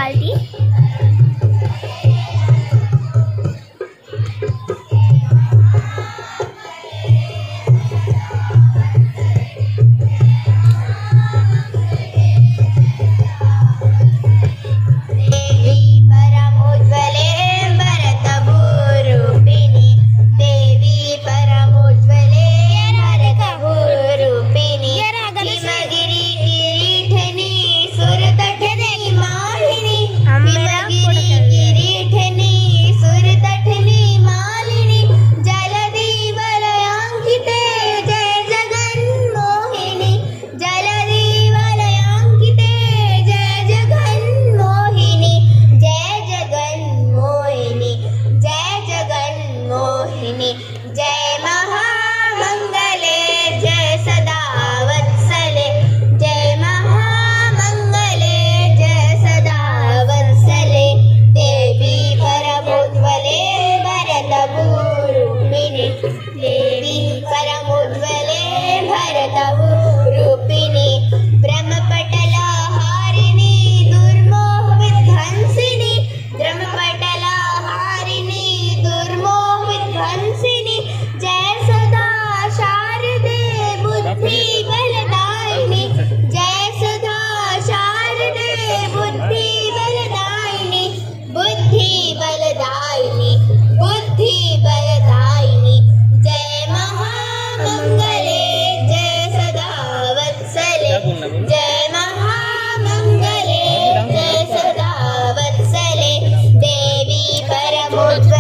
बाल्टी। जय महामंगले जय सदा वत्सले, जय महामंगले जय सदा वत्सले, देवी परमोज्ज्वले भरतभूरूपिणि, देवी परमोज्ज्वले भरतभूरूपिणि, ब्रह्मपटलहारिणि दुर्मोह विध्वंसिनि, ब्रह्मपटलहारिणि दुर्मोह विध्वंसिनि, जय सदा शारदे बुद्धि बलदायिनि, जय सदा शारदे बुद्धि बलदायिनि, बुद्धि बलदायिनि, बुद्धि बलदायिनि, जय महामंगले जय सदा वत्सले, जय महामंगले जय सदा वत्सले, देवी परमोज्ज्वले